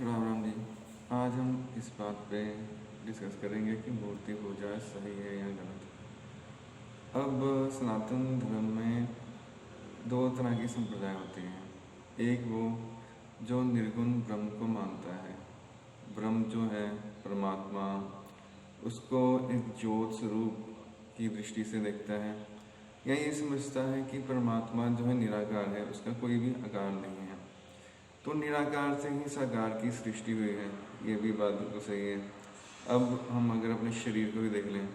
राम राम जी। आज हम इस बात पे डिस्कस करेंगे कि मूर्ति पूजा सही है या गलत। अब सनातन धर्म में दो तरह की संप्रदाय होती हैं। एक वो जो निर्गुण ब्रह्म को मानता है, ब्रह्म जो है परमात्मा, उसको एक ज्योत स्वरूप की दृष्टि से देखता है, या ये समझता है कि परमात्मा जो है निराकार है, उसका कोई भी आकार नहीं है, तो निराकार से ही साकार की सृष्टि हुई है। ये भी बात बिल्कुल सही है। अब हम अगर अपने शरीर को भी देख लें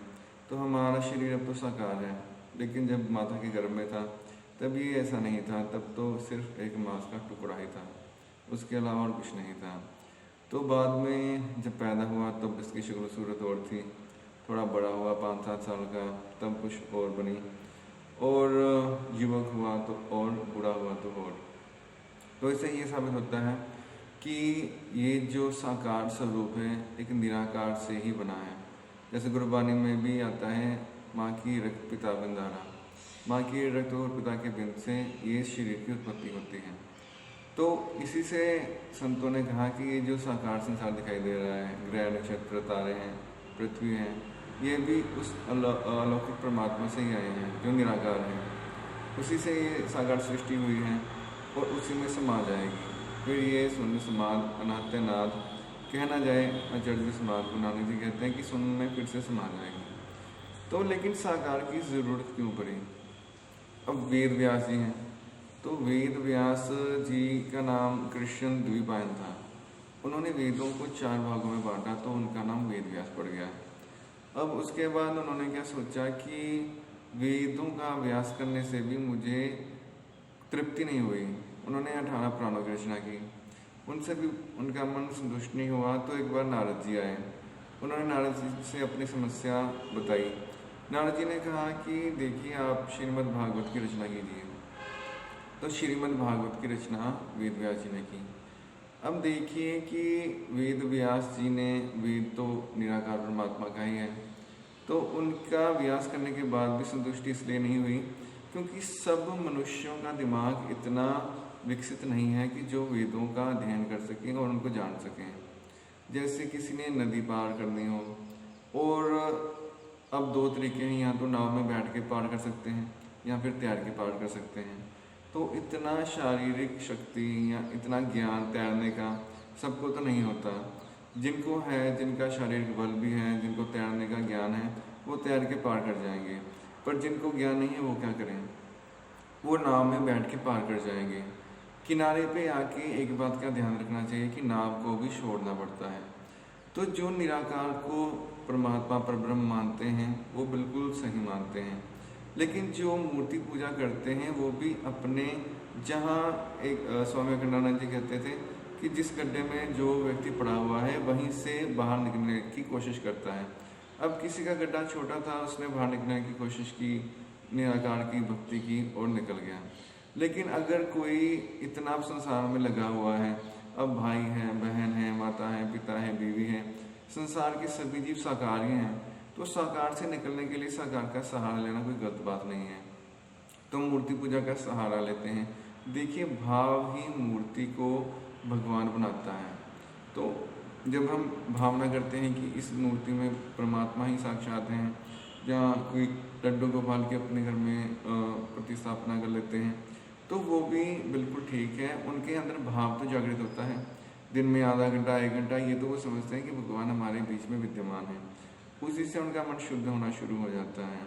तो हमारा शरीर अब तो साकार है, लेकिन जब माता के गर्भ में था तब ये ऐसा नहीं था। तब तो सिर्फ एक मांस का टुकड़ा ही था, उसके अलावा और कुछ नहीं था। तो बाद में जब पैदा हुआ तब इसकी शक्ल सूरत और थी, थोड़ा बड़ा हुआ 5-7 साल का तब कुछ और बनी, और युवक हुआ तो और, बूढ़ा हुआ तो और। तो इससे ये साबित होता है कि ये जो साकार स्वरूप है एक निराकार से ही बना है। जैसे गुरबानी में भी आता है, माँ की रक्त पिता बिंदारा, माँ की रक्त और पिता के बिंद से ये शरीर की उत्पत्ति होती है। तो इसी से संतों ने कहा कि ये जो साकार संसार दिखाई दे रहा है, ग्रह नक्षत्र तारे हैं, पृथ्वी है, ये भी उस अलौकिक परमात्मा से ही आए हैं जो निराकार है। उसी से ये साकार सृष्टि हुई है और उसी में समा जाएगी। फिर ये शून्य समाध अनाहत्य नाद कहना जाए, आचार्य समाध को नानक जी कहते हैं कि शून्य में फिर से समा जाएगी। तो लेकिन साकार की ज़रूरत क्यों पड़ी? अब वेद व्यास जी हैं, तो वेद व्यास जी का नाम कृष्ण द्विपायन था। उन्होंने वेदों को 4 भागों में बांटा तो उनका नाम वेद व्यास पड़ गया। अब उसके बाद उन्होंने क्या सोचा कि वेदों का अभ्यास करने से भी मुझे तृप्ति नहीं हुई। उन्होंने 18 पुराणों की रचना की, उनसे भी उनका मन संतुष्ट नहीं हुआ। तो एक बार नारद जी आए, उन्होंने नारद जी से अपनी समस्या बताई। नारद जी ने कहा कि देखिए, आप श्रीमद् भागवत की रचना कीजिए। तो श्रीमद् भागवत की रचना वेद व्यास जी ने की। अब देखिए कि वेद व्यास जी ने, वेद तो निराकार परमात्मा का ही है, तो उनका व्यास करने के बाद भी संतुष्टि इसलिए नहीं हुई क्योंकि सब मनुष्यों का दिमाग इतना विकसित नहीं है कि जो वेदों का अध्ययन कर सकें और उनको जान सकें। जैसे किसी ने नदी पार करनी हो, और अब 2 तरीके हैं, या तो नाव में बैठ के पार कर सकते हैं या फिर तैर के पार कर सकते हैं। तो इतना शारीरिक शक्ति या इतना ज्ञान तैरने का सबको तो नहीं होता। जिनको है, जिनका शारीरिक बल भी है, जिनको तैरने का ज्ञान है, वो तैर के पार कर जाएंगे। पर जिनको ज्ञान नहीं है वो क्या करें? वो नाव में बैठ के पार कर जाएंगे। किनारे पे आके एक बात का ध्यान रखना चाहिए कि नाव को भी छोड़ना पड़ता है। तो जो निराकार को परमात्मा परब्रह्म मानते हैं वो बिल्कुल सही मानते हैं, लेकिन जो मूर्ति पूजा करते हैं वो भी अपने, जहाँ एक स्वामी अखंडानंद जी कहते थे कि जिस गड्ढे में जो व्यक्ति पड़ा हुआ है वहीं से बाहर निकलने की कोशिश करता है। अब किसी का गड्ढा छोटा था, उसने बाहर निकलने की कोशिश की, निराकार की भक्ति की और निकल गया। लेकिन अगर कोई इतना संसार में लगा हुआ है, अब भाई है, बहन है, माता है, पिता है, बीवी है, संसार के सभी जीव साकार ही हैं, तो साकार से निकलने के लिए साकार का सहारा लेना कोई गलत बात नहीं है। तो मूर्ति पूजा का सहारा लेते हैं। देखिए, भाव ही मूर्ति को भगवान बनाता है। तो जब हम भावना करते हैं कि इस मूर्ति में परमात्मा ही साक्षात हैं, या कोई लड्डू गोपाल के अपने घर में प्रतिस्थापना कर लेते हैं, तो वो भी बिल्कुल ठीक है। उनके अंदर भाव तो जागृत होता है। दिन में आधा घंटा 1 घंटा ये तो वो समझते हैं कि भगवान हमारे बीच में विद्यमान है, उसी से उनका मन शुद्ध होना शुरू हो जाता है।